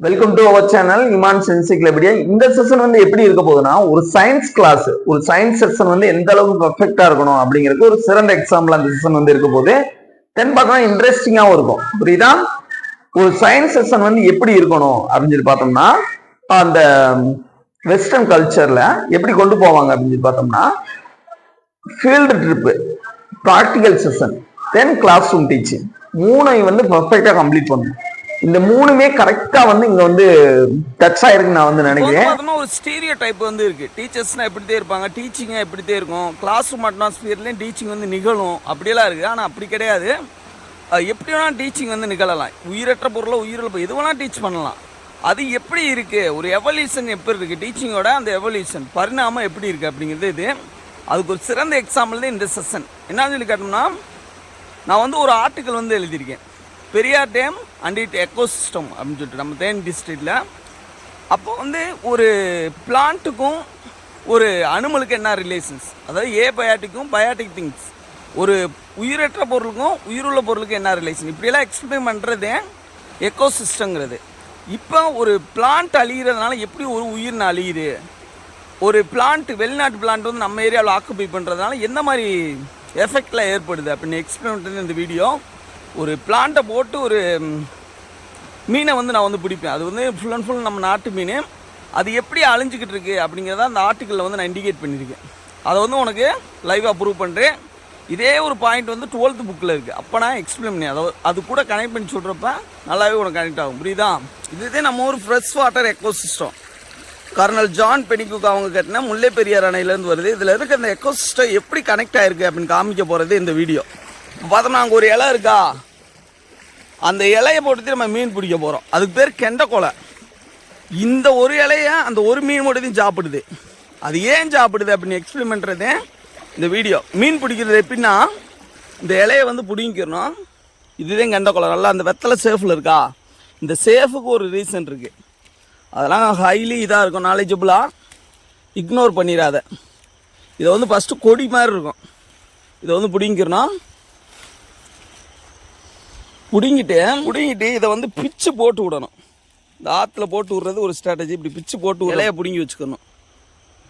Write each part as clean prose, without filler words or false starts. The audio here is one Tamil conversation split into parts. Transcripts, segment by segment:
Welcome to our channel Iman's encyclopedia. இந்த செஷன் வந்து எப்படி இருக்க போகுதுன்னா, ஒரு சயின்ஸ் கிளாஸ், ஒரு சயின்ஸ் செஷன் வந்து எந்த அளவுக்கு பர்ஃபெக்டா இருக்கணும் அப்படிங்கிறது ஒரு சிறந்த எக்ஸாம்பிள் அந்த செஷன் வந்து இருக்க போது. தென் பார்க்கலாம் இன்ட்ரெஸ்டிங்காகவும் இருக்கும். புரியுதா? ஒரு சயின்ஸ் செஷன் வந்து எப்படி இருக்கணும் அப்படின்னு சொல்லி பார்த்தோம்னா, அந்த வெஸ்டர்ன் கல்ச்சர்ல எப்படி கொண்டு போவாங்க அப்படின்னு சொல்லி பார்த்தோம்னா, ஃபீல்டு ட்ரிப்பு, ப்ராக்டிக்கல் செஷன், தென் கிளாஸ் ரூம் டீச்சிங், மூணையும் வந்து பர்ஃபெக்டா கம்ப்ளீட் பண்ணணும். இந்த மூணுமே கரெக்டா வந்து இங்க வந்து டச் ஆயிருக்கு நான் வந்து நினைக்கிறேன். ஒரு ஸ்டீரியோ டைப் வந்து இருக்கு. டீச்சர்ஸ்னா எப்படித்தே இருப்பாங்க, டீச்சிங் எப்படித்தே இருக்கும், கிளாஸ் ரூம் அட்மாஸ்பியர்லயும் டீச்சிங் வந்து நிகழும் அப்படியெல்லாம் இருக்கு. ஆனா அப்படி கிடையாது. எப்படி வேணா டீச்சிங் வந்து நிகழலாம். உயிரற்ற பொருளை உயிரிழப்பு எது வேணா டீச் பண்ணலாம். அது எப்படி இருக்கு, ஒரு எவல்யூஷன் எப்படி இருக்கு, டீச்சிங்கோட அந்த எவல்யூஷன் பரிணாமம் எப்படி இருக்கு அப்படிங்கிறது இது. அதுக்கு ஒரு சிறந்த எக்ஸாம்பிள் தான் இந்த செஷன். என்னன்னு சொல்லி கேட்டோம்னா, நான் வந்து ஒரு ஆர்டிக்கல் வந்து எழுதியிருக்கேன், Periyar dam and it ecosystem அப்படின்னு சொல்லிட்டு நம்ம தேனி டிஸ்ட்ரிக்டில். அப்போ வந்து ஒரு பிளான்ட்டுக்கும் ஒரு அனிமலுக்கு என்ன ரிலேஷன்ஸ், அதாவது பயாட்டிக்கும் பயாட்டிக் திங்ஸ், ஒரு உயிரற்ற பொருளுக்கும் உயிருள்ள பொருளுக்கும் என்ன ரிலேஷன், இப்படியெல்லாம் எக்ஸ்பிளைன் பண்ணுறது எக்கோசிஸ்டங்கிறது. இப்போ ஒரு பிளான்ட் அழிகிறதுனால எப்படி ஒரு உயிரின அழியுது, ஒரு பிளான்ட் வெளிநாட்டு பிளான்ட் வந்து நம்ம ஏரியாவில் ஆக்குபை பண்ணுறதுனால எந்த மாதிரி எஃபெக்டில் ஏற்படுது அப்படின்னு எக்ஸ்பிளைன் பண்ணுறது இந்த வீடியோ. ஒரு பிளான்ட்டை போட்டு ஒரு மீனை வந்து நான் வந்து பிடிப்பேன். அது வந்து ஃபுல் அண்ட் ஃபுல் நம்ம நாட்டு மீன். அது எப்படி அழிஞ்சிக்கிட்டு இருக்குது அப்படிங்கிறத அந்த ஆர்டிக்கலில் வந்து நான் இண்டிகேட் பண்ணியிருக்கேன். அதை வந்து உனக்கு லைவாக ப்ரூவ் பண்ணுறேன். இதே ஒரு பாயிண்ட் வந்து 12th புக்கில் இருக்குது. அப்போ நான் எக்ஸ்பிளைன் பண்ணி அது கூட கனெக்ட் பண்ணி சொல்கிறப்ப நல்லாவே உனக்கு கனெக்ட் ஆகும். புரியுதா? இதுதே நம்ம ஒரு fresh water ecosystem. Colonel John Pennycuick அவங்க கட்டின முல்லை பெரியார் அணையிலேருந்து வருது. இதில் இருக்க அந்த எக்கோசிஸ்டம் எப்படி கனெக்ட் ஆகிருக்கு அப்படின்னு காமிக்க போகிறது இந்த வீடியோ. இப்போ பார்த்தோம்னா அங்கே ஒரு இலை இருக்கா, அந்த இலையை போட்டு நம்ம மீன் பிடிக்க போகிறோம். அதுக்கு பேர் கெண்டைக்கொலை. இந்த ஒரு இலையை அந்த ஒரு மீன் மட்டும் சாப்பிடுது. அது ஏன் சாப்பிடுது அப்படின்னு எக்ஸ்பிளைன் பண்ணுறது இந்த வீடியோ. மீன் பிடிக்கிறது எப்படின்னா, இந்த இலையை வந்து பிடிங்கிக்கணும். இதுதான் கெண்டைக்கொலை. நல்லா அந்த வெத்தலை சேஃபில் இருக்கா, இந்த சேஃபுக்கு ஒரு ரீசன் இருக்குது. அதெல்லாம் ஹைலி இதாக இருக்கும், நாலேஜபிளாக இக்னோர் பண்ணிடாத. இதை வந்து ஃபஸ்ட்டு கொடி மாதிரி இருக்கும். இதை வந்து பிடிங்கிக்கணும். பிடுங்கிட்டு இதை வந்து பிச்சு போட்டு விடணும். இந்த ஆற்றுல போட்டு விடுறது ஒரு ஸ்ட்ராட்டஜி. இப்படி பிச்சு போட்டு இலையை பிடுங்கி வச்சுக்கணும்.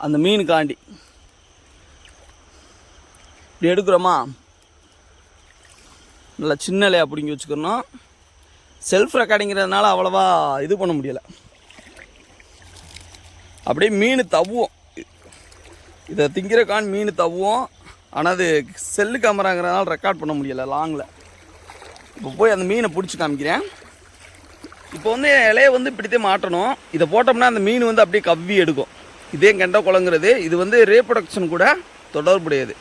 அந்த மீனுக்காண்டி இப்படி எடுக்கிறோமா, நல்லா சின்ன இலையாக பிடுங்கி வச்சுக்கணும். செல்ஃப் ரெக்கார்டிங்கிறதுனால அவ்வளோவா இது பண்ண முடியலை. அப்படியே மீன் தவ்வோம். இதை திங்கிறக்கான் மீன் தவ்வோம். ஆனால் அது செல்லு கேமராங்கிறதுனால ரெக்கார்ட் பண்ண முடியலை லாங்கில். இப்போ போய் அந்த மீனை பிடிச்சி காமிக்கிறேன். இப்போ வந்து இலையை வந்து இப்படித்தான் மாட்டணும். இதை போட்டோம்னா அந்த மீன் வந்து அப்படியே கவ்வி எடுக்கும். இதே கெண்டைக்கொலைங்கிறது இது வந்து ரீப்ரொடக்ஷன் கூட தொடர்புடையது.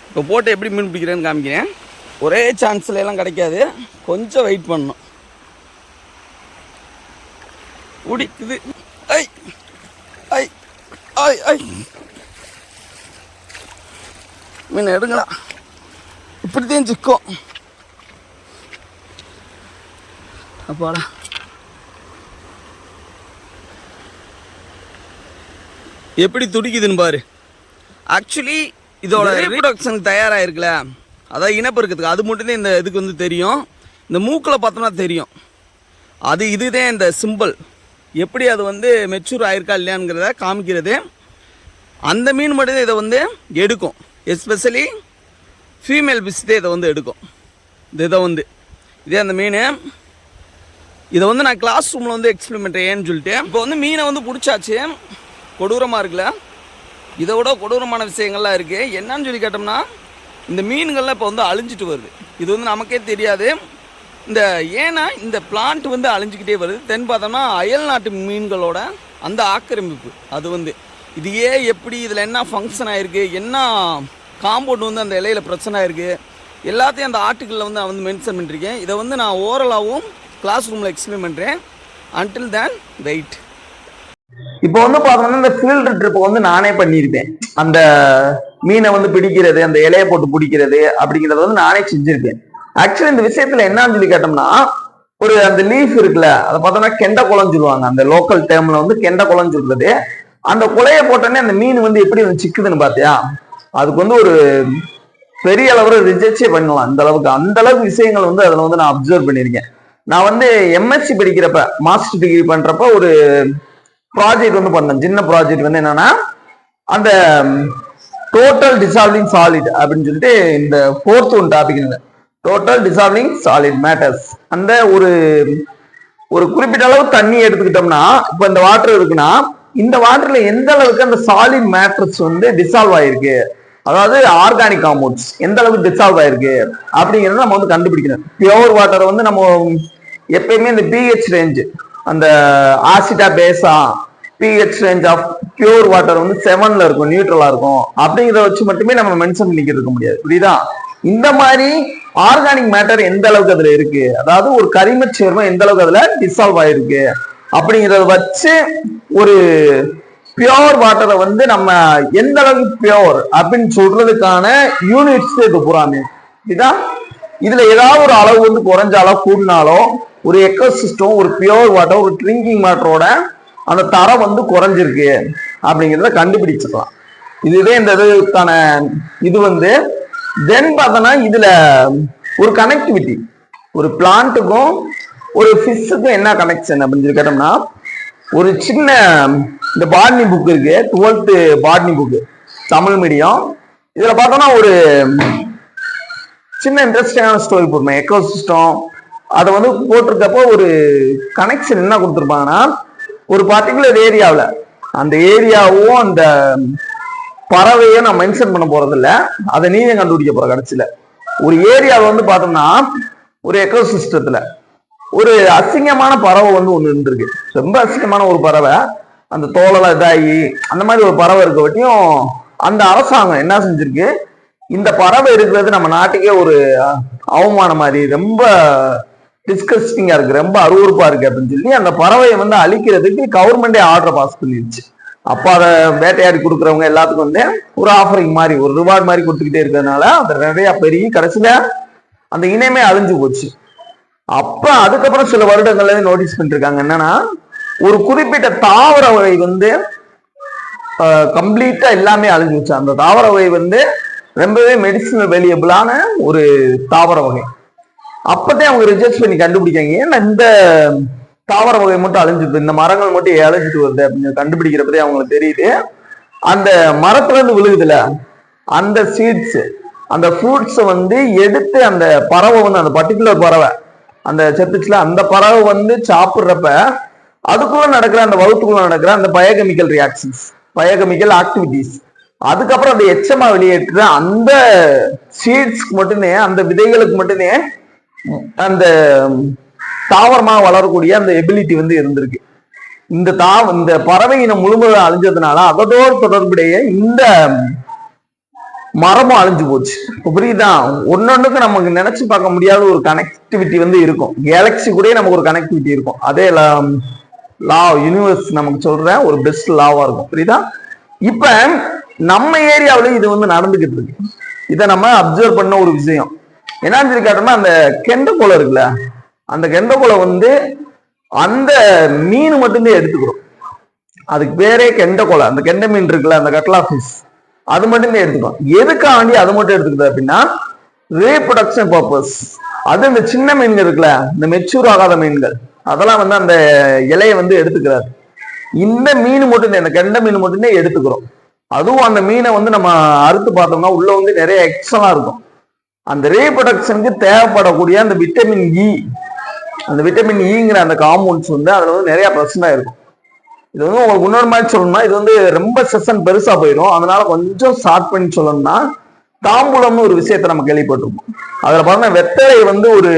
இப்போ போட்டு எப்படி மீன் பிடிக்கிறேன்னு காமிக்கிறேன். ஒரே சான்ஸில் எல்லாம் கிடைக்காது, கொஞ்சம் வெயிட் பண்ணணும். பிடிக்குது. ஐ ஐ ஐ ஐ மீன் எடுங்களா, இப்படித்தான் சிக்கும். அப்பாடா, எப்படி துடிக்குதுன்னு பாரு. ஆக்சுவலி இதோட ரீப்ரொடக்ஷன் தயாராகிருக்குல்ல, அதாவது இனப்பெருக்கத்துக்கு, அது மட்டும்தான் இந்த இதுக்கு வந்து தெரியும். இந்த மூக்கில் பார்த்தோம்னா தெரியும். இதுதான் இந்த சிம்பிள். எப்படி அது வந்து மெச்சூர் ஆயிருக்கா இல்லையாங்கிறத காமிக்கிறது. அந்த மீன் மட்டும்தான் இதை வந்து எடுக்கும். எஸ்பெஷலி ஃபீமேல் ஃபிஷ் தான் இதை வந்து எடுக்கும். இதை வந்து இதே அந்த மீன். இதை வந்து நான் கிளாஸ் ரூமில் வந்து எக்ஸ்பிளைன் பண்ணுறேன் ஏன்னு சொல்லிட்டு. இப்போ வந்து மீனை வந்து பிடிச்சாச்சு. கொடூரமாக இருக்குல்ல, இதை விட கொடூரமான விஷயங்கள்லாம் இருக்குது. என்னன்னு சொல்லி கேட்டோம்னா, இந்த மீன்கள்லாம் இப்போ வந்து அழிஞ்சிட்டு வருது. இது வந்து நமக்கே தெரியாது. ஏன்னா இந்த பிளான்ட் வந்து அழிஞ்சிக்கிட்டே வருது. தென் பார்த்தோம்னா அயல் நாட்டு மீன்களோட அந்த ஆக்கிரமிப்பு, அது வந்து இது எப்படி, இதில் என்ன ஃபங்க்ஷன் ஆகிருக்கு, என்ன காம்பவுண்ட் வந்து அந்த இலையில் பிரச்சனை ஆகிருக்கு, எல்லாத்தையும் அந்த ஆர்டிக்கலில் வந்து நான் வந்து மென்ஷன் பண்ணியிருக்கேன். இதை வந்து நான் ஓரலாகவும் கிளாஸ் ரூமில் எக்ஸ்பிளைன் பண்ணுறேன். Until then wait. இப்போ வந்து பார்த்தோம்னா இந்த ஃபீல்டு ட்ரிப் வந்து நானே பண்ணியிருப்பேன். அந்த மீனை வந்து பிடிக்கிறது, அந்த இலையை போட்டு பிடிக்கிறது அப்படிங்கிறத வந்து நானே செஞ்சிருப்பேன். ஆக்சுவலி இந்த விஷயத்துல என்னன்னு சொல்லி கேட்டோம்னா, ஒரு அந்த லீஃப் இருக்குல்ல, அதை பார்த்தோம்னா கெண்டைக்கொலைன்னு சொல்லுவாங்க. அந்த லோக்கல் டேர்ம்ல வந்து கெண்டைக்கொலைன்னு சொல்றது. அந்த கொலையை போட்டோன்னே அந்த மீன் வந்து எப்படி வந்து சிக்குதுன்னு பார்த்தியா, அதுக்கு வந்து ஒரு பெரிய அளவுல ரிஜெக்டே பண்ணலாம். அந்த அளவுக்கு விஷயங்கள் வந்து அதில் வந்து நான் அப்சர்வ் பண்ணியிருக்கேன். நான் வந்து எம்எஸ்சி படிக்கிறப்ப மாஸ்டர் டிகிரி பண்றப்ப ஒரு ப்ராஜெக்ட் வந்து பண்ணேன். சின்ன ப்ராஜெக்ட் வந்து என்னன்னா, அந்த டோட்டல் டிசால்விங் சாலிட் அப்படின்னு சொல்லிட்டு இந்த fourth one topic total dissolving solid matters. அந்த ஒரு ஒரு குறிப்பிட்ட அளவு தண்ணி எடுத்துக்கிட்டோம்னா, இப்ப இந்த வாட்டர் இருக்குன்னா, இந்த வாட்டர்ல எந்த அளவுக்கு அந்த சாலிட் மேட்டர்ஸ் வந்து டிசால்வ் ஆயிருக்கு, அதாவது ஆர்கானிக் காம்பவுண்ட்ஸ் எந்த அளவுக்கு டிசால்வ் ஆயிருக்கு அப்படிங்கறத நம்ம வந்து கண்டுபிடிக்கணும். பியோர் வாட்டரை வந்து நம்ம எப்பயுமே இந்த பிஹெச் ரேஞ்ச், அந்த ஆசிடா பேஸா pH range of pure water வந்து 7ல இருக்கும், நியூட்ரலா இருக்கும். அப்படிங்கிறத வச்சு மட்டுமே நம்ம மென்ஷன் பண்ணிக்கிட்டு இருக்க முடியாது, புரியுதா? இந்த மாதிரி ஆர்கானிக் மேட்டர் எந்த அளவுக்கு அதுல இருக்கு, அதாவது ஒரு கரிம சேர்மம் எந்த அளவுக்கு அதுல டிசால்வ் ஆயிருக்கு அப்படிங்கறத வச்சு ஒரு பியோர் வாட்டரை வந்து நம்ம எந்த அளவுக்கு பியோர் அப்படின்னு சொல்றதுக்கான யூனிட்ஸ் இது புறாமே. இதுதான் இதுல ஏதாவது ஒரு அளவு வந்து குறைஞ்சாலோ கூடினாலோ ஒரு எக்கோசிஸ்டம், ஒரு பியோர் வாட்டர், ஒரு ட்ரிங்கிங் வாட்டரோட அந்த தரம் வந்து குறைஞ்சிருக்கு அப்படிங்கிறத கண்டுபிடிச்சிக்கலாம். இதுவே இந்த இதுக்கான இது வந்து தென் பார்த்தோன்னா இதுல ஒரு கனெக்டிவிட்டி, ஒரு பிளான்ட்டுக்கும் ஒரு ஃபிஷ்ஷுக்கும் என்ன கனெக்ஷன் அப்படின்னு சொல்லி கேட்டோம்னா, ஒரு சின்ன இந்த பாட்னி புக் இருக்கு, 12th botany book Tamil medium. இதுல பார்த்தோம்னா ஒரு சின்ன இன்ட்ரெஸ்டிங்கான ஸ்டோரி போடுறேன். எக்கோசிஸ்டம் அதை வந்து போட்டிருக்கப்போ ஒரு கனெக்ஷன் என்ன கொடுத்துருப்பாங்கன்னா, ஒரு பர்டிகுலர் ஏரியாவில் அந்த ஏரியாவும் அந்த பறவையும் நான் மென்ஷன் பண்ண போறது இல்லை, அதை நீங்க கண்டுபிடிக்க போற. கடைசியில ஒரு ஏரியாவில் வந்து பார்த்தோம்னா ஒரு எக்கோசிஸ்டத்துல ஒரு அசிங்கமான பறவை வந்து ஒன்று இருந்திருக்கு. ரொம்ப அசிங்கமான ஒரு பறவை, அந்த தோலெல்லாம் இதாகி அந்த மாதிரி ஒரு பறவை இருக்க வட்டியும் அந்த அரசாங்கம் என்ன செஞ்சிருக்கு, இந்த பறவை இருக்கிறது நம்ம நாட்டுக்கே ஒரு அவமானம் மாதிரி, ரொம்ப டிஸ்கஸ்டிங்கா இருக்கு, ரொம்ப அருவறுப்பா இருக்கு அப்படின்னு சொல்லி அந்த பறவையை வந்து அழிக்கிறதுக்கு கவர்மெண்டே ஆர்டர் பாஸ் பண்ணிருச்சு. அப்போ அதை வேட்டையாடி கொடுக்குறவங்க எல்லாத்துக்கும் வந்து ஒரு ஆஃபரிங் மாதிரி, ஒரு ரிவார்டு மாதிரி கொடுத்துக்கிட்டே இருக்கிறதுனால அது நிறைய பெரிய கடைசியில அந்த இனமே அழிஞ்சு போச்சு. அப்ப அதுக்கப்புறம் சில வருடங்கள்ல நோட்டீஸ் பண்ணிருக்காங்க என்னன்னா, ஒரு குறிப்பிட்ட தாவர வகை வந்து கம்ப்ளீட்டா எல்லாமே அழிஞ்சு வச்சு. அந்த தாவர வகை வந்து ரொம்பவே மெடிசினல் வேல்யூபிளான ஒரு தாவர வகை. அப்பதான் அவங்க ரிசர்ச் பண்ணி கண்டுபிடிக்காங்க, ஏன்னா இந்த தாவர வகை மட்டும் அழிஞ்சிட்டு, இந்த மரங்கள் மட்டும் அழிஞ்சிட்டு வருது அப்படின்னு கண்டுபிடிக்கிறப்பதே அவங்களுக்கு தெரியுது, அந்த மரத்துல இருந்து விழுகுதுல அந்த சீட்ஸ், அந்த ஃப்ரூட்ஸை வந்து எடுத்து அந்த பறவை வந்து, அந்த பர்டிகுலர் பறவை அந்த செத்துச்சுல, அந்த பறவை வந்து சாப்பிட்றப்ப அதுக்குள்ள நடக்கிற, அந்த வகுத்துக்குள்ள நடக்கிற அந்த பயோகெமிக்கல் ரியாக்ஷன்ஸ், பயோகெமிக்கல் ஆக்டிவிட்டிஸ், அதுக்கப்புறம் அந்த எச்சமா வெளியேற்ற அந்த சீட்ஸ்க்கு மட்டுமே, அந்த விதைகளுக்கு மட்டுமே அந்த தாவரமாக வளரக்கூடிய அந்த எபிலிட்டி வந்து இருந்திருக்கு. இந்த பறவை இனம் முழுமையாக அழிஞ்சதுனால அதோடு தொடர்புடைய இந்த மரமும் அழிஞ்சு போச்சு. புரியுதா? ஒன்னொன்னுக்கு நமக்கு நினைச்சு பார்க்க முடியாத ஒரு கனெக்டிவிட்டி வந்து இருக்கும். கேலக்சி கூட நமக்கு ஒரு கனெக்டிவிட்டி இருக்கும். அதே லா யூனிவர்ஸ் நமக்கு சொல்ற ஒரு பெஸ்ட் லாவா இருக்கும். புரியுதா? இப்ப நம்ம ஏரியாவில இது வந்து நடந்துகிட்டு இருக்கு. இதை நம்ம அப்சர்வ் பண்ண ஒரு விஷயம் என்னன்னு சொல்லி கேட்டோம்னா, அந்த கெண்டை இருக்குல்ல, அந்த கெண்டை வந்து அந்த மீன் மட்டும்தான் எடுத்துக்கிறோம். அதுக்கு பேரே கெண்டை. அந்த கெண்டை மீன் இருக்குல்ல, அந்த கட்லா ஃபிஷ், அது மட்டும்தான் எடுத்துக்கும். எதுக்காண்டி அது மட்டும் எடுத்துக்குது அப்படின்னா, ரீப்ரொடக்ஷன் பர்பஸ். அது இந்த சின்ன மீன்கள் இருக்குல்ல, இந்த மெச்சூர் ஆகாத மீன்கள், அதெல்லாம் வந்து அந்த இலையை வந்து எடுத்துக்கிறாரு. இந்த மீன் மட்டும்தான், இந்த கெண்டை மீன் மட்டும்தான் எடுத்துக்கிறோம். அதுவும் அந்த மீனை வந்து நம்ம அறுத்து பார்த்தோம்னா உள்ள வந்து நிறைய எக்ஸ்ட்ரா இருக்கும். அந்த ரீப்ரொடக்ஷனுக்கு தேவைப்படக்கூடிய அந்த விட்டமின் இ, அந்த விட்டமின் இங்கிற அந்த காம்பவுண்ட்ஸ் வந்து அதுல வந்து நிறைய பிரச்சனை இருக்கும். இது வந்து உங்களுக்கு இன்னொரு மாதிரி சொல்லணும்னா, இது வந்து ரொம்ப செஷன் பெருசா போயிடும். அதனால கொஞ்சம் ஷார்ட் பண்ணி சொல்லணும்னா, தாம்பூலம்னு ஒரு விஷயத்த நம்ம கேள்விப்பட்டிருப்போம். அதுல பாருங்க வெத்தலை வந்து ஒரு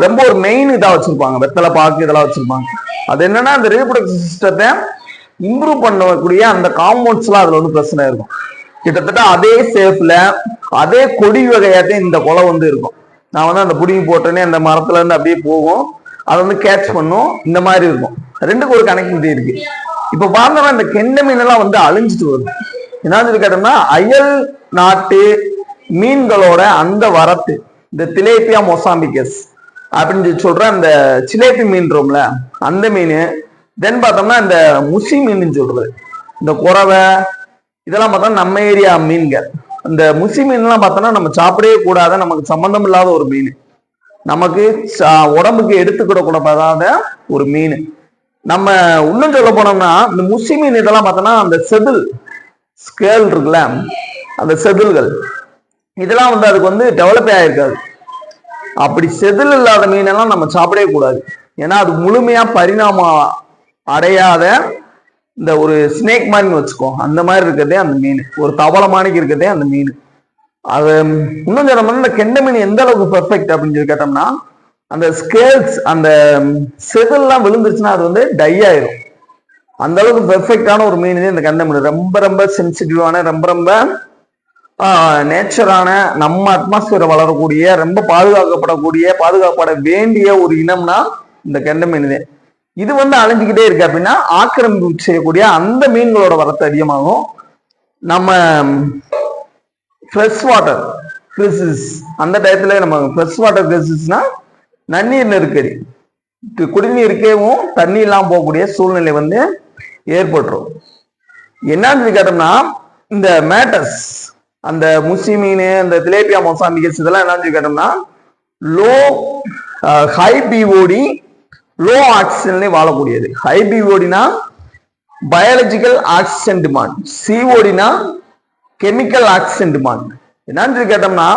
ரொம்ப ஒரு மெயின் இதா வச்சிருப்பாங்க. வெத்தலை பாக்கு இதெல்லாம் வச்சிருப்பாங்க. அது என்னன்னா, அந்த ரீப்ரொடக்ஷன் சிஸ்டத்தை இம்ப்ரூவ் பண்ணக்கூடிய அந்த காம்பவுண்ட்ஸ் எல்லாம் அதுல வந்து பிரச்சனை இருக்கும். கிட்டத்தட்ட அதே சேஃப்ல அதே கொடி வகையாட்டையும் இந்த கொலை வந்து இருக்கும். நான் வந்து அந்த புடிங்கி போட்டோன்னே அந்த மரத்துல இருந்து அப்படியே போகும், அதை வந்து கேட்ச் பண்ணும். இந்த மாதிரி இருக்கும். ரெண்டுக்கு ஒரு கனெக்டிவிட்டி இருக்கு. இப்ப பார்த்தோம்னா இந்த கெண்டை மீன் எல்லாம் வந்து அழிஞ்சிட்டு வருது. என்ன சொல்லி கேட்டோம்னா, அயல் நாட்டு மீன்களோட அந்த வரத்து, இந்த திலேப்பியா மொசாம்பிகஸ் அப்படின்னு சொல்லி சொல்ற அந்த சிலேபி மீன் ரோம்ல அந்த மீன், தென் பார்த்தோம்னா இந்த முசி மீன் சொல்றது, இந்த குறவை, இதெல்லாம் பார்த்தா நம்ம ஏரியா மீன்கள். இந்த முசி மீன்லாம் பார்த்தோம்னா நம்ம சாப்பிடவே கூடாத, நமக்கு சம்பந்தம் இல்லாத ஒரு மீன். நமக்கு உடம்புக்கு எடுத்துக்கிட கூடாத ஒரு மீன். நம்ம இன்னும் சொல்ல போனோம்னா இந்த முசி மீன் இதெல்லாம் பார்த்தோம்னா அந்த செதில் ஸ்கேல் இருக்குல்ல, அந்த செதில்கள் இதெல்லாம் வந்து அதுக்கு வந்து டெவலப்பே ஆயிருக்காது. அப்படி செதில் இல்லாத மீனெல்லாம் நம்ம சாப்பிடவே கூடாது. ஏன்னா அது முழுமையா பரிணாமம் அடையாத இந்த ஒரு ஸ்னேக் மாதிரி வச்சுக்கோ, அந்த மாதிரி இருக்கிறதே அந்த மீன், ஒரு தவளமானிக்கு இருக்கிறதே அந்த மீன். அது இன்னும் சொன்னோம்னா இந்த கெண்டை மீன் எந்த அளவுக்கு பெர்ஃபெக்ட் அப்படின்னு சொல்லி கேட்டோம்னா, அந்த ஸ்கேல்ஸ் அந்த செதில்லாம் விழுந்துருச்சுன்னா அது வந்து டை ஆயிரும். அந்த அளவுக்கு பெர்ஃபெக்டான ஒரு மீன் இந்த கெண்டை மீன். ரொம்ப ரொம்ப சென்சிட்டிவான, ரொம்ப ரொம்ப நேச்சரான, நம்ம அட்மாஸ்பியரை வளரக்கூடிய, ரொம்ப பாதுகாக்கப்பட வேண்டிய ஒரு இனம்னா இந்த கெண்டை மீன். இது வந்து அழிஞ்சுக்கிட்டே இருக்கு அப்படின்னா ஆக்கிரமிப்பு செய்யக்கூடிய அந்த மீன்களோட வரத்து அதிகமாகும். நம்ம ஃப்ரெஷ் வாட்டர் கிரைசிஸ் அந்த டயத்துல நம்ம ஃப்ரெஷ் வாட்டர் கிரைசிஸ்னா நன்னீர் நெருக்கடி, குடிநீருக்கேவும் தண்ணி இல்லாமல் போகக்கூடிய சூழ்நிலை வந்து ஏற்பட்டுரும். என்னன்னு கேட்டோம்னா இந்த மேட்டஸ், அந்த முசி மீன், அந்த திலேபியா மொசாம்பிகஸ் இதெல்லாம் என்னன்னு கேட்டோம்னா லோ ஹை பிஓடி லோ ஆக்சிஜன்லேயே வாழக்கூடியது. ஹை பிஓடினா பயாலஜிக்கல் ஆக்சிஜன் டிமாண்ட், சிஓடினா கெமிக்கல் ஆக்சிஜன் டிமாண்ட். என்னன்னு கேட்டோம்னா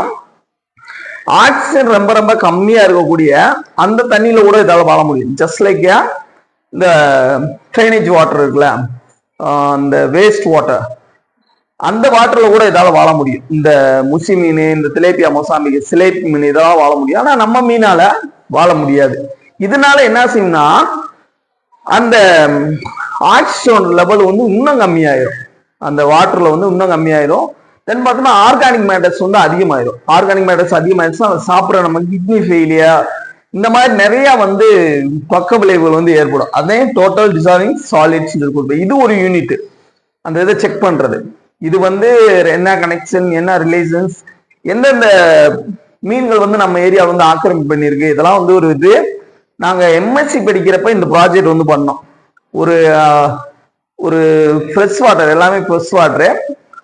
ஆக்சிஜன் ரொம்ப ரொம்ப கம்மியா இருக்கக்கூடிய அந்த தண்ணியில கூட இதால வாழ முடியும். ஜஸ்ட் லைக் இந்த ட்ரைனேஜ் வாட்டர் இருக்குல்ல, அந்த வேஸ்ட் வாட்டர், அந்த வாட்டர்ல கூட இதால வாழ முடியும். இந்த முசி மீன், இந்த திலேபியா மொசாம்பிக், சிலேபி மீன் இதெல்லாம் வாழ முடியும். ஆனா நம்ம மீனால வாழ முடியாது. இதனால என்ன செய்யும்னா அந்த ஆக்சிஜன் லெவல் வந்து இன்னும் கம்மியாயிரும், அந்த வாட்டர்ல வந்து இன்னும் கம்மியாயிரும். தென் பார்த்தோம்னா ஆர்கானிக் மேட்டர்ஸ் வந்து அதிகமாயிரும். ஆர்கானிக் மேட்டர்ஸ் அதிகமாயிருச்சுன்னா அதை சாப்பிட்ற நம்ம கிட்னி ஃபெயிலியர் இந்த மாதிரி நிறைய வந்து பக்க விளைவுகள் வந்து ஏற்படும். அதே டோட்டல் டிசால்விங் சாலிட்ஸ் இருக்கு. இது ஒரு யூனிட், அந்த இதை செக் பண்றது. இது வந்து என்ன கனெக்ஷன், என்ன ரிலேஷன்ஸ், எந்தெந்த மீன்கள் வந்து நம்ம ஏரியா வந்து ஆக்கிரமிப்பு பண்ணியிருக்கு, இதெல்லாம் வந்து ஒரு இது. நாங்க எம்எஸ்சி படிக்கிறப்ப இந்த ப்ராஜெக்ட் வந்து பண்ணோம். ஒரு ஃப்ரெஷ் வாட்டர், எல்லாமே ஃப்ரெஷ் வாட்டரு,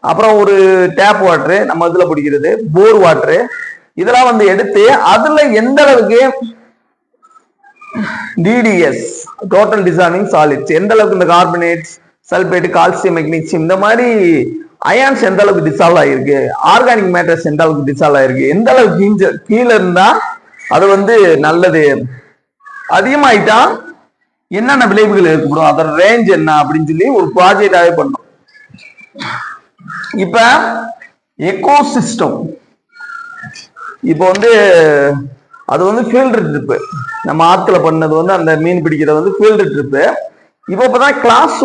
அப்புறம் ஒரு டேப் வாட்டரு, நம்ம இதுல பிடிக்கிறது போர் வாட்டரு, இதெல்லாம் வந்து எடுத்து அதுல எந்த அளவுக்கு டிடிஎஸ் டோட்டல் டிசால்விங் சாலிட்ஸ் எந்த அளவுக்கு, இந்த கார்பனேட்ஸ், சல்பேட், கால்சியம், மெக்னீசியம் இந்த மாதிரி அயான்ஸ் எந்த அளவுக்கு டிசால்வ் ஆயிருக்கு, ஆர்கானிக் மேட்டர்ஸ் எந்த அளவுக்கு டிசால்வ் ஆயிருக்கு, எந்த அளவுக்கு கீழே இருந்தா அது வந்து நல்லது, அதிகமாயிட்டா என்னென்ன விளைவுகள் ஏற்படும், அதோட ரேஞ்ச் என்ன அப்படின்னு சொல்லி ஒரு ப்ராஜெக்டாவே பண்ணோம். இப்ப எக்கோசிஸ்டம், இப்போ வந்து அது வந்து ஃபீல்டு ட்ரிப்பு, நம்ம ஆத்துல பண்ணது வந்து அந்த மீன் பிடிக்கிறது வந்து ஃபீல்டு ட்ரிப்பு. இப்பதான் கிளாஸ்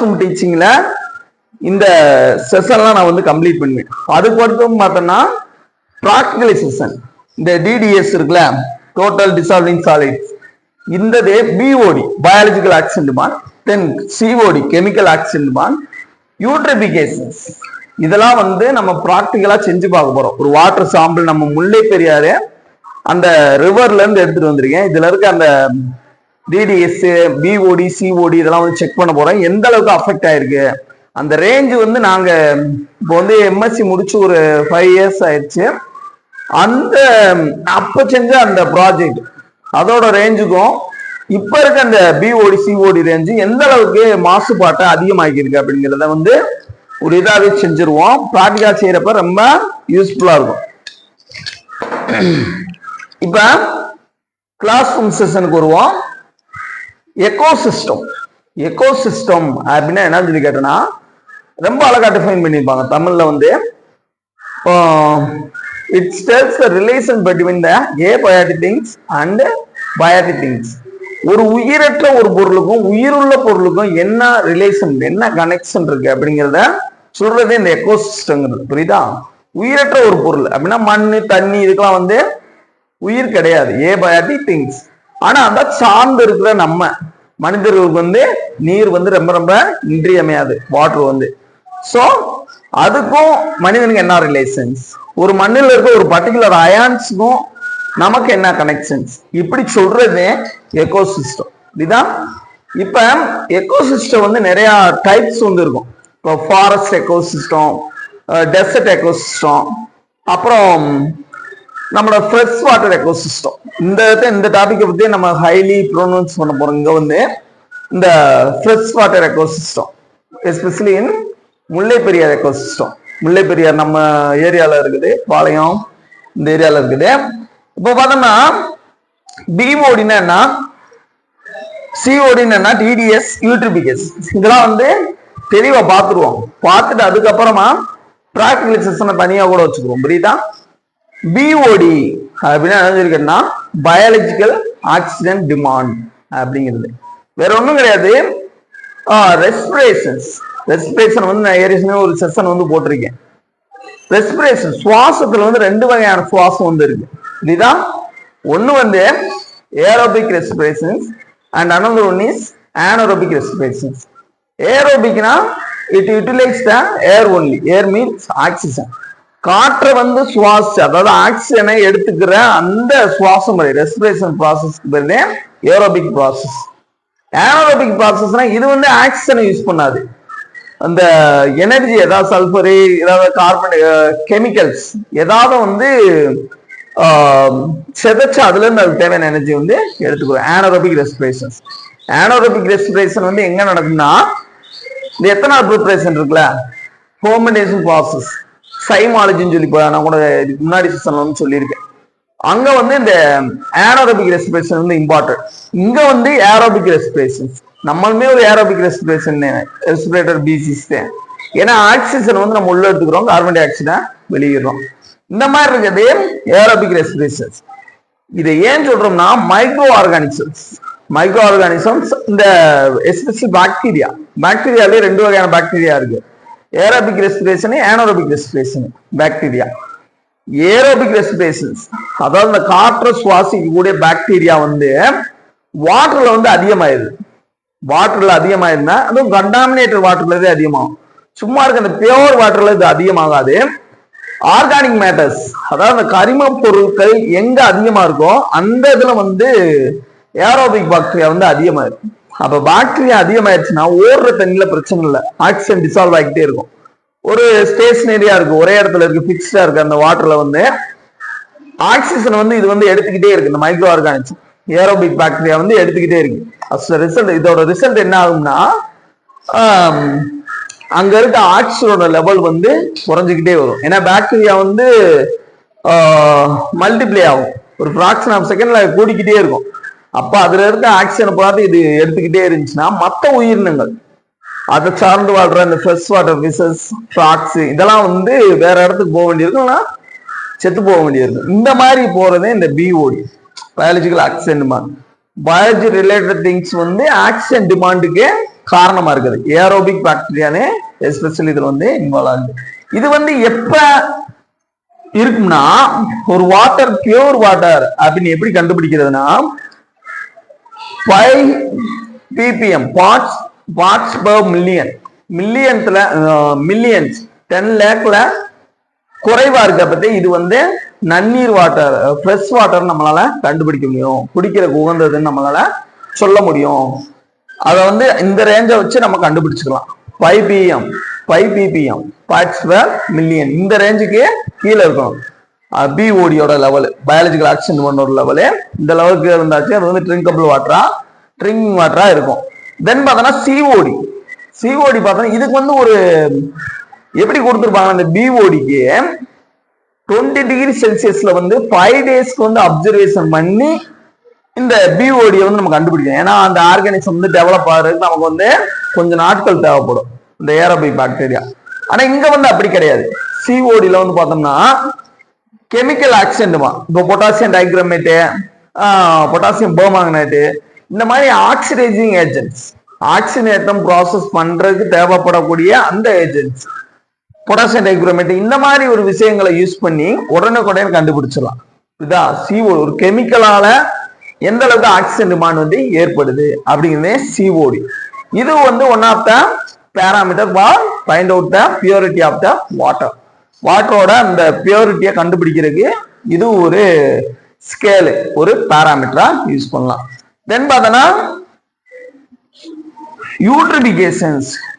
ரூம் டீச்சிங்ல இந்த செஷன்லாம் நான் வந்து கம்ப்ளீட் பண்ணுவேன். அதுக்கு மட்டும் பார்த்தோம்னா ப்ராக்டிகல் செஷன், இந்த டிடிஎஸ் இருக்குல்ல, டோட்டல் டிசால்விங் சாலிட்ஸ், இந்த பிஓடி பயாலஜிக்கல் ஆக்சிஜன் டிமாண்ட், தென் சிஓடி கெமிக்கல் ஆக்சிஜன் டிமாண்ட், யூட்ரிபிகேஷன்ஸ், இதெல்லாம் வந்து நம்ம ப்ராக்டிக்கலா செஞ்சு பார்க்க போறோம். ஒரு வாட்டர் சாம்பிள் நம்ம முல்லை பெரியாறு அந்த ரிவர்ல இருந்து எடுத்துட்டு வந்திருக்கேன். இதுல இருக்க அந்த டிடிஎஸ், பிஓடி, சிஓடி இதெல்லாம் வந்து செக் பண்ண போறோம். எந்த அளவுக்கு அஃபெக்ட் ஆயிருக்கு, அந்த ரேஞ்சு வந்து நாங்க இப்போ வந்து எம்எஸ்சி முடிச்சு ஒரு 5 years ஆயிடுச்சு. அந்த அப்ப செஞ்ச அந்த ப்ராஜெக்ட் அதோட ரேஞ்சுக்கும் இப்ப இருக்க அந்த பிஓடி சிஓடி ரேஞ்சு எந்த அளவுக்கு மாசுபாட்டை அதிகமாக்கிருக்கு அப்படிங்கிறத வந்து ஒரு இதாவே செஞ்சிருவோம். ப்ராக்டிகலா செய்யறப்ப ரொம்ப யூஸ்ஃபுல்லா இருக்கும். இப்ப கிளாஸ் ரூம் செஷனுக்கு வருவோம். எக்கோசிஸ்டம் அப்படின்னா என்ன சொல்லி கேட்டோம்னா ரொம்ப அழகா டிஃபைன் பண்ணிருப்பாங்க தமிழ்ல வந்து. It tells the relation between the abiotic things and biotic things. ஒரு உயிரற்ற ஒரு பொருளுக்கும் உயிருள்ள பொருளுக்கும் என்ன ரிலேஷன், என்ன கனெக்ஷன் இருக்கு அப்படிங்கிறத சொல்றதே இந்த எக்கோசிஸ்டம்ங்கிறது. புரியுதா? உயிரற்ற ஒரு பொருள் அப்படின்னா மண்ணு, தண்ணி இதுக்கெல்லாம் வந்து உயிர் கிடையாது, ஏபயாட்டிக் திங்ஸ். ஆனா அதான் சார்ந்து இருக்கிற நம்ம மனிதர்களுக்கு வந்து நீர் வந்து ரொம்ப ரொம்ப இன்றியமையாது, வாட்டர் வந்து. ஸோ அதுக்கும் மனிதனுக்கு என்ன ரிலேஷன்ஸ், ஒரு மண்ணில் இருக்க ஒரு பர்டிகுலர் அயான்ஸுக்கும் நமக்கு என்ன கனெக்ஷன்ஸ், இப்படி சொல்றதே எக்கோசிஸ்டம். இதுதான். இப்ப எக்கோசிஸ்டம் வந்து நிறைய டைப்ஸ் வந்து இருக்கும். இப்போ ஃபாரஸ்ட் எக்கோசிஸ்டம், டெசர்ட் எக்கோசிஸ்டம், அப்புறம் நம்மளோட ஃப்ரெஷ் வாட்டர் எக்கோசிஸ்டம். இந்த டாபிக்கை பத்தி நம்ம ஹைலி ப்ரொனவுன்ஸ் பண்ண போறோம். இங்க வந்து இந்த fresh water ecosystem, especially in Mullai Periyar ecosystem. Mullai Periyar நம்ம ஏரியால இருக்குது, பாளையம் இந்த ஏரியால இருக்குது. இப்போ பார்த்தோம்னா பிஓடினா என்ன, சிஓடின்னு என்ன, டிடிஎஸ், யூட்ரிபிகேஸ், இதெல்லாம் வந்து தெளிவா பார்த்துருவோம். பார்த்துட்டு அதுக்கப்புறமா பிராக்டிகல் செஷனை தனியா கூட வச்சுக்கிறோம். புரியுதா? பிஓடி அப்படின்னா என்ன இருக்குன்னா பயாலஜிக்கல் ஆக்சிஜன் டிமாண்ட் அப்படிங்கிறது வேற ஒன்றும் கிடையாது. ரெஸ்பிரேஷன் வந்து நான் ஏற்கனவே ஒரு செஷன் வந்து போட்டிருக்கேன். ரெஸ்பிரேஷன் சுவாசத்துல வந்து 2 வகையான சுவாசம் வந்து இருக்கு. இதுதான் ஒண்ணு வந்து aerobic respirations and another one is anaerobic respirations. Aerobicனா it utilizes the air only. Air means oxygen. காற்றை வந்து சுவாசி, அதாவது ஆக்சிஜனை எடுத்துக்கிற அந்த சுவாச முறை ரெஸ்பிரேஷன் ப்ராசஸ்க்கு பேரு ஏரோபிக் ப்ராசஸ். ஏரோபிக் ப்ராசஸ்னா இது வந்து ஆக்சிஜனை யூஸ் பண்ணாது. அந்த எனர்ஜி ஏதாவது சல்பரு, ஏதாவது கார்பன் கெமிக்கல்ஸ் ஏதாவது வந்து செதச்சு அதுல இருந்து அதுக்கு தேவையான எனர்ஜி வந்து எடுத்துக்கிறோம். Anaerobic respiration. ஆனரோபிக் ரெஸ்பிரேஷன் வந்து எங்க நடக்கும்னா இந்த எத்தனாவது ப்ரிப்பரேஷன் இருக்குல்ல, ஃபெர்மெண்டேஷன் ப்ராசஸ், சைமாலஜின்னு சொல்லி நான் கூட முன்னாடி செஷன்ல வந்து சொல்லியிருக்கேன். அங்க வந்து இந்த ஏரோபிக் ரெஸ்பிரேஷன் வந்து இம்பார்ட்டன்ட். இங்க வந்து ஏரோபிக் ரெஸ்பிரேஷன் நம்மளுமே ஒரு ஏரோபிக் ரெஸ்பிரேஷன் ரெஸ்பிரேட்டர் பிசிஸ் தான். ஏன்னா ஆக்சிஜன் வந்து நம்ம உள்ள எடுத்துக்கிறோம், கார்பன் டை ஆக்சைடை வெளியிடுறோம். இந்த மாதிரி இருக்குது ஏரோபிக் ரெஸ்பிரேஷன்ஸ். இதை ஏன் சொல்றோம்னா மைக்ரோ ஆர்கானிசம்ஸ் இந்த எஸ்பெஷலி பாக்டீரியாலே 2 வகையான பாக்டீரியா இருக்கு. Aerobic respiration, anaerobic respiration. Bacteria aerobic respirations அதாவது இந்த காற்றை சுவாசிக்கக்கூடிய பாக்டீரியா வந்து வாட்டர்ல வந்து அதிகமாயிருது. வாட்டர்ல அதிகமாயிருந்தா அதுவும் கண்டாமினேட்டட் வாட்டர்ல இது அதிகமாகும். சும்மா இருக்க அந்த பியோர் வாட்டர்ல இது அதிகமாகாது. ஆர்கானிக் மேட்டர்ஸ் அதாவது அந்த கரிம பொருட்கள் எங்க அதிகமா இருக்கோ அந்த இதுல வந்து ஏரோபிக் பாக்டீரியா வந்து அதிகமா இருக்கும். அப்ப பாக்டீரியா அதிகமாயிருச்சுன்னா ஓடுற தண்ணியில பிரச்சனை இல்லை, ஆக்சிஜன் டிசால்வ் ஆகிட்டே இருக்கும். ஒரு ஸ்டேஷனரியா இருக்கு, ஒரே இடத்துல இருக்கு, பிக்ஸ்டா இருக்கு. அந்த வாட்டர்ல வந்து ஆக்சிஜன் வந்து இது வந்து எடுத்துக்கிட்டே இருக்கு. இந்த மைக்ரோ ஆர்கானிசம் ஏரோபிக் பாக்டீரியா வந்து எடுத்துக்கிட்டே இருக்கு. ரிசல்ட் இதோட ரிசல்ட் என்ன ஆகும்னா அங்க இருக்க ஆக்சிஜனோட லெவல் வந்து குறைஞ்சிக்கிட்டே வரும். ஏன்னா பாக்டீரியா வந்து மல்டிப்ளை ஆகும், ஒரு ஃபிராக்ஷன் ஆஃப் செகண்ட்ல கூடிக்கிட்டே இருக்கும். அப்ப அதுல இருக்க ஆக்சிஜனை பார்த்து இது எடுத்துக்கிட்டே இருந்துச்சுன்னா மற்ற உயிரினங்கள் அதை சார்ந்து வாழ்ற இந்த ஃப்ரெஷ் வாட்டர் ஃபிஷஸ், ஃப்ராக்ஸ் இதெல்லாம் வந்து வேற இடத்துக்கு போக வேண்டியிருக்குன்னா செத்து போக வேண்டியிருக்கும். இந்த மாதிரி போறதே இந்த BOD, biological oxygen demand. Biology related things வந்து ஆக்சிஜன் டிமாண்டுக்கு காரணமா இருக்குது. ஏரோபிக் பாக்டீரியானே எஸ்பெஷலி இதுல வந்து இன்வால்வ் ஆகுது. இது வந்து எப்ப இருக்கும்னா ஒரு வாட்டர் பியூர் வாட்டர் அப்படின்னு எப்படி கண்டுபிடிக்கிறதுனா 5 ppm parts per million. Millions 10 lakhல குறைவா இருக்க பத்தி இது வந்து நன்னீர் வாட்டர், ஃப்ரெஷ் வாட்டர் நம்மளால கண்டுபிடிக்க முடியும். குடிக்கிற உகந்ததுன்னு நம்மளால சொல்ல முடியும். அதை வந்து இந்த ரேஞ்சை வச்சு நம்ம கண்டுபிடிச்சுக்கலாம். 5 ppm பார்ட்ஸ் பெர் மில்லியன் இந்த ரேஞ்சுக்கு கீழே இருக்கணும். பிஓடியோட லெவல், பயாலஜிக்கல் ஆக்சிஜன் டிமாண்டோட லெவலு இந்த லெவலுக்கு இருந்தாச்சு அது வந்து ட்ரிங்கபிள் வாட்டரா, ட்ரிங்கிங் வாட்டரா இருக்கும். தென் பார்த்தோன்னா சிஓடி பார்த்தோன்னா இதுக்கு வந்து ஒரு எப்படி கொடுத்துருப்பாங்க, அந்த பிஓடிக்கு 20 டிகிரி செல்சியஸ்ல வந்து 5 டேஸ்க்கு வந்து அப்சர்வேஷன் பண்ணி இந்த பிஓடியை வந்து நம்ம கண்டுபிடிக்கணும். ஏன்னா அந்த ஆர்கானிசம் வந்து டெவலப் ஆகிறதுக்கு நமக்கு வந்து கொஞ்சம் நாட்கள் தேவைப்படும், இந்த ஏரோபிக் பாக்டீரியா. ஆனா இங்க வந்து அப்படி கிடையாது. சிஓடியில வந்து பார்த்தோம்னா கெமிக்கல் ஆக்சிடென்ட்மா, இப்போ பொட்டாசியம் டைக்ரோமேட்டு, பொட்டாசியம் பெர்மாங்கனேட்டு, இந்த மாதிரி ஆக்சிடைசிங் ஏஜென்ட்ஸ், ஆக்சிஜனேற்றம் ப்ராசஸ் பண்றதுக்கு தேவைப்படக்கூடிய அந்த ஏஜென்ட்ஸ், பொட்டாசியம் டைக்ரோமேட்டு, இந்த மாதிரி ஒரு விஷயங்களை யூஸ் பண்ணி உடனுக்குடனே கண்டுபிடிச்சிடலாம். இதுதான் சிஓடி, ஒரு கெமிக்கலால எந்த அளவுக்கு ஆக்சிஜன் டிமாண்ட் வந்து ஏற்படுது அப்படிங்கிறதே சிஓடி. இது வந்து one of the parameter for find out the purity of the water. வாட்டரோட அந்த பியூரிட்டியை கண்டுபிடிக்கிறதுக்கு இது ஒரு ஸ்கேலு, ஒரு பேராமீட்டரா யூஸ் பண்ணலாம். தென் பார்த்தோன்னா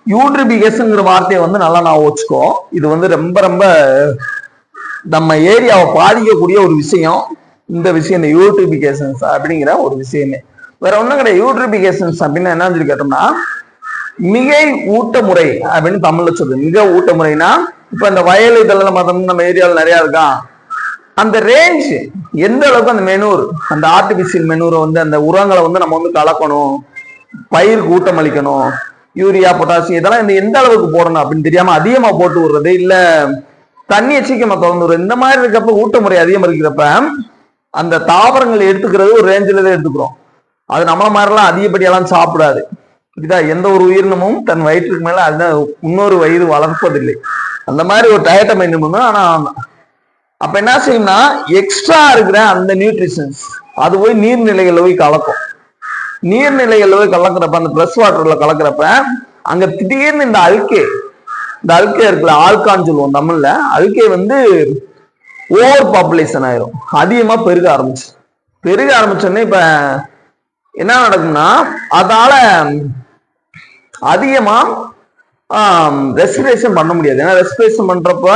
யூட்ரிபிகேஷன்ங்கிற வார்த்தையை வந்து நல்லா நான் வச்சுக்கோ. இது வந்து ரொம்ப ரொம்ப நம்ம ஏரியாவை பாதிக்கக்கூடிய ஒரு விஷயம் இந்த விஷயம், இந்த யூட்ரிபிகேஷன்ஸ் அப்படிங்கிற ஒரு விஷயமே. வேற ஒண்ணும் கிடையாது. யூட்ரிபிகேஷன்ஸ் அப்படின்னு என்ன சொல்லி கேட்டோம்னா, மிகை ஊட்டமுறை அப்படின்னு தமிழ்ல சொல்றது. மிக ஊட்டமுறைனா இப்ப இந்த வயல் இதெல்லாம் பார்த்தோம்னா நம்ம ஏரியாவில் நிறைய இருக்கா, அந்த ரேஞ்ச் எந்த அளவுக்கு அந்த மெனூர், அந்த ஆர்டிபிஷியல் மெனூரை வந்து அந்த உரங்களை வந்து நம்ம வந்து கலக்கணும், பயிருக்கு ஊட்டம் அளிக்கணும், யூரியா பொட்டாசியம் இதெல்லாம் இந்த எந்த அளவுக்கு போடணும் அப்படின்னு தெரியாம அதிகமா போட்டு விடுறது, இல்ல தண்ணியை சீக்கிரமா திறந்து விடுறது, இந்த மாதிரி இருக்கப்ப ஊட்டமுறை அதிகமா இருக்கிறப்ப அந்த தாவரங்கள் எடுத்துக்கிறது ஒரு ரேஞ்சில தான் எடுத்துக்கிறோம். அது நம்மள மாதிரிலாம் அதிகப்படியெல்லாம் சாப்பிடாது. புரியுதா? எந்த ஒரு உயிரினமும் தன் வயிற்றுக்கு மேல அதுதான் இன்னொரு வயிறு வளர்ப்பதில்லை. அந்த மாதிரி ஒரு டயட்டை மெயின்டைன் பண்ணும். ஆனா அப்ப என்ன செய்யும்னா, எக்ஸ்ட்ரா இருக்கிற அந்த நியூட்ரிஷன்ஸ் அது போய் நீர்நிலைகள்ல போய் கலக்கும். நீர்நிலைகள்ல போய் கலக்கிறப்ப, அந்த ஃப்ரெஷ் வாட்டர்ல கலக்கிறப்ப அங்க திடீர்னு இந்த அல்கே இருக்குல்ல, ஆல்கான்னு சொல்லுவோம் தமிழ்ல, அல்கே வந்து ஓவர் பாப்புலேஷன் ஆயிரும், அதிகமா பெருக ஆரம்பிச்சோடனே இப்ப என்ன நடக்கும்னா, அதால அதிகமா ரெஸ்பிரேஷன் பண்ண முடியாது. ஏன்னா ரெஸ்பிரேஷன் பண்றப்ப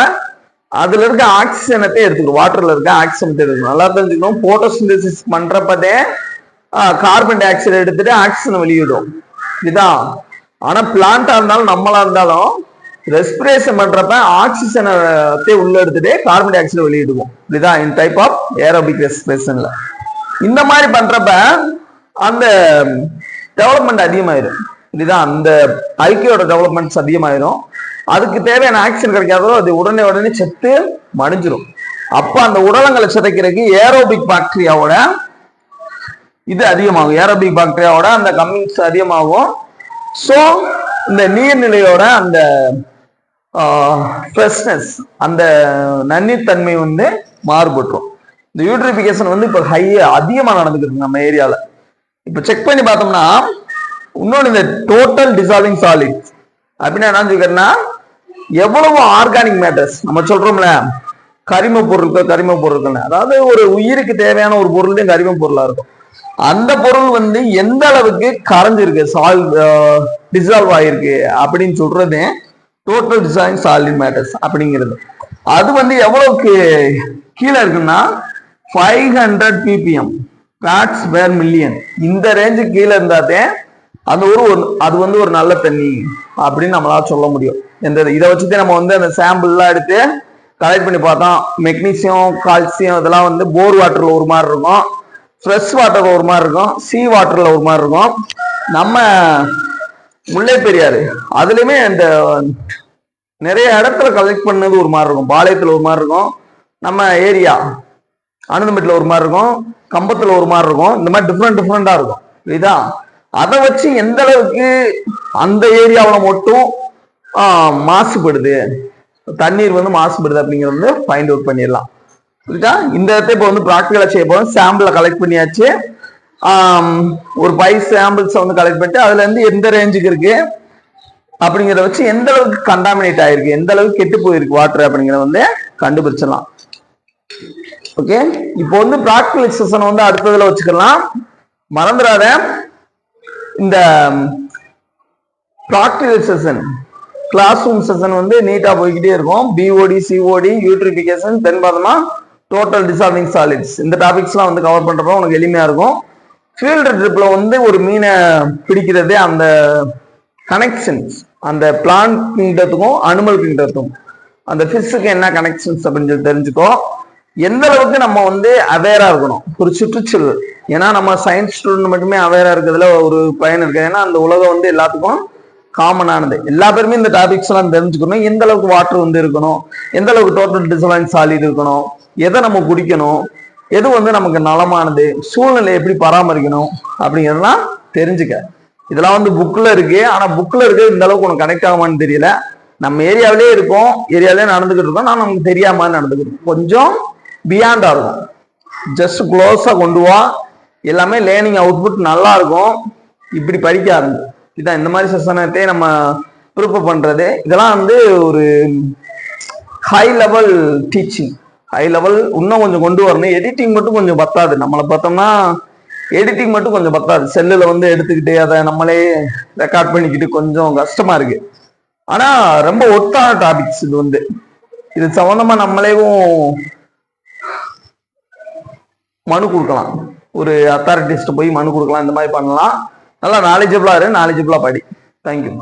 அதுல இருக்க ஆக்சிஜனத்தை எடுத்துக்கணும், வாட்டர்ல இருக்க ஆக்சிஜனத்தை எடுக்கணும். நல்லா தெரிஞ்சுக்கணும், போட்டோசிந்தசிஸ் பண்றப்பதே கார்பன் டை ஆக்சைடு எடுத்துட்டு ஆக்சிஜனை வெளியிடும், இதுதான். ஆனா பிளான்டா இருந்தாலும் நம்மளா இருந்தாலும் ரெஸ்பிரேஷன் பண்றப்ப ஆக்சிஜனத்தை உள்ள எடுத்துட்டு கார்பன் டை ஆக்சைடு வெளியிடுவோம், இதுதான் இன் டைப் ஆஃப் ஏரோபிக் ரெஸ்பிரேஷன்ல. இந்த மாதிரி பண்றப்ப அந்த டெவலப்மெண்ட் அதிகமாயிரும், இதுதான். அந்த ஐக்கியோட டெவலப்மெண்ட்ஸ் அதிகமாயிரும். அதுக்கு தேவையான ஆக்சிஜன் கிடைக்காதோ அது உடனே செத்து மடிஞ்சிரும். அப்ப அந்த உடலங்களை சிதைக்கிறதுக்கு ஏரோபிக் பாக்டீரியாவோட இது அதிகமாகும், ஏரோபிக் பாக்டீரியாவோட அந்த கம்மிங்ஸ் அதிகமாகும். ஸோ இந்த நீர்நிலையோட அந்த ஃப்ரெஷ்னஸ், அந்த நன்னீர்த்தன்மை வந்து மாறுபட்டுரும். இந்த யூட்ரிபிகேஷன் வந்து இப்போ அதிகமா நடந்துக்கிட்டு நம்ம ஏரியால. இப்ப செக் பண்ணி பார்த்தோம்னா, இன்னொன்று இந்த டோட்டல் டிசால்விங் சாலிட்ஸ் அப்படின்னா என்ன சொல்லிக்கிறேன்னா, எவ்வளவு ஆர்கானிக் மேட்டர்ஸ் நம்ம சொல்றோம்ல, கரிம பொருட்கள், அதாவது ஒரு உயிருக்கு தேவையான ஒரு பொருள் கரிம பொருளா இருக்கும். அந்த பொருள் வந்து எந்த அளவுக்கு கரைஞ்சிருக்கு, டிசால்வ் ஆயிருக்கு அப்படின்னு சொல்றது டோட்டல் டிசால்விங் சாலிட் மேட்டர்ஸ் அப்படிங்கிறது. அது வந்து எவ்வளவுக்கு கீழே இருக்குன்னா 500 ppm பார்ட்ஸ் பெர் மில்லியன். இந்த ரேஞ்சுக்கு கீழே இருந்தாதே அது வந்து ஒரு நல்ல தண்ணி அப்படின்னு நம்மளால சொல்ல முடியும். இதை வச்சுட்டு நம்ம வந்து அந்த சாம்பிள்லாம் எடுத்து கலெக்ட் பண்ணி பார்த்தோம். மெக்னீசியம், கால்சியம் இதெல்லாம் வந்து போர் வாட்டர்ல ஒரு மாதிரி இருக்கும், ஃப்ரெஷ் வாட்டர்ல ஒரு மாதிரி இருக்கும், சீ வாட்டர்ல ஒரு மாதிரி இருக்கும். நம்ம முல்லை பெரியாறு அதுலயுமே இந்த நிறைய இடத்துல கலெக்ட் பண்ணது ஒரு மாதிரி இருக்கும். பாளையத்துல ஒரு மாதிரி இருக்கும், நம்ம ஏரியா அனந்தமெட்ல ஒரு மாதிரி இருக்கும், கம்பத்துல ஒரு மாதிரி இருக்கும். இந்த மாதிரி டிஃப்ரெண்டா இருக்கும், புரியுதா? அதை வச்சு எந்த அளவுக்கு அந்த ஏரியாவில் மட்டும் மாசுபடுது, தண்ணீர் வந்து மாசுபடுது அப்படிங்கிறது வந்து ஃபைண்ட் அவுட் பண்ணிடலாம், புரியுதா? இந்த இடத்த இப்போ வந்து ப்ராக்டிகலா செய்ய போறோம். சாம்பிளை கலெக்ட் பண்ணியாச்சு. ஒரு 5 சாம்பிள்ஸை வந்து கலெக்ட் பண்ணிட்டு அதுல இருந்து எந்த ரேஞ்சுக்கு இருக்கு அப்படிங்கிறத வச்சு எந்த அளவுக்கு கண்டாமினேட் ஆயிருக்கு, எந்த அளவுக்கு கெட்டு போயிருக்கு வாட்டர் அப்படிங்கிறத வந்து கண்டுபிடிச்சிடலாம். ஓகே, இப்போ வந்து ப்ராக்டிகல் செஷன் வந்து அடுத்ததுல வச்சுக்கலாம். மறந்துடாத, இந்த practical session class room session வந்து நீட்டா போய்கிட்டே இருக்கும். பிஓடி, சிஓடி, யூட்ரிபிகேஷன், தென் பார்த்தோம்னா டோட்டல் டிசால்விங் சாலிட்ஸ், இந்த டாபிக்ஸ்லாம் வந்து கவர் பண்றப்போ உனக்கு எளிமையா இருக்கும். ஃபீல்டு ட்ரிப்ல வந்து ஒரு மீனை பிடிக்கிறது, அந்த கனெக்ஷன்ஸ், அந்த பிளான்ட் கிங்டத்துக்கும் அனிமல் கிங்டத்துக்கும், அந்த ஃபிஷ்ஷுக்கு என்ன கனெக்ஷன்ஸ் அப்படின்னு சொல்லி தெரிஞ்சுக்கோ. எந்த அளவுக்கு நம்ம வந்து அவேரா இருக்கணும் ஒரு சுற்றுச்சூழல். ஏன்னா நம்ம சயின்ஸ் ஸ்டூடெண்ட் மட்டுமே அவேரா இருக்கிறதுல ஒரு பயன் இருக்கு. ஏன்னா அந்த உலகம் வந்து எல்லாத்துக்கும் காமனானது, எல்லா பேருமே இந்த டாபிக்ஸ் எல்லாம் தெரிஞ்சுக்கணும். எந்த அளவுக்கு வாட்டர் வந்து இருக்கணும், எந்த அளவுக்கு டோட்டல் டிசால்விங் சாலிட் இருக்கணும், எதை நம்ம குடிக்கணும், எது வந்து நமக்கு நலமானது, சூழ்நிலை எப்படி பராமரிக்கணும் அப்படிங்கிறதெல்லாம் தெரிஞ்சுக்க. இதெல்லாம் வந்து புக்ல இருக்கு. ஆனா புக்ல இருக்கு இந்த அளவுக்கு உனக்கு கனெக்ட் ஆகுமான்னு தெரியல. நம்ம ஏரியாவிலே இருக்கோம், ஏரியாவிலே நடந்துகிட்டு இருக்கோம். நான் நமக்கு தெரியாம நடந்துக்கிட்டு இருக்கோம். கொஞ்சம் பியாண்டா இருக்கும், ஜஸ்ட் க்ளோஸா கொண்டு வா. எல்லாமே லேர்னிங் அவுட்புட் நல்லா இருக்கும். இப்படி படிக்க ஆரம்பி. இதான் இந்த மாதிரி செஷனத்தை நம்ம ப்ரிப்பேர் பண்றது. இதெல்லாம் வந்து ஒரு high level teaching, high level இன்னும் கொஞ்சம் கொண்டு வரணும். எடிட்டிங் மட்டும் கொஞ்சம் பத்தாது. நம்மளை பார்த்தோம்னா எடிட்டிங் மட்டும் கொஞ்சம் பத்தாது. செல்லுல வந்து எடுத்துக்கிட்டு அதை நம்மளே ரெக்கார்ட் பண்ணிக்கிட்டு கொஞ்சம் கஷ்டமா இருக்கு. ஆனா ரொம்ப ஒத்தான டாபிக்ஸ் இது வந்து. இது சம்பந்தமா நம்மளேவும் மனு கொடுக்கலாம், ஒரு அத்தாரிட்டிஸ்ட் போய் மனு கொடுக்கலாம், இந்த மாதிரி பண்ணலாம். நல்லா நாலேஜபிளா நாலேஜபிளா படி. தேங்க்யூ.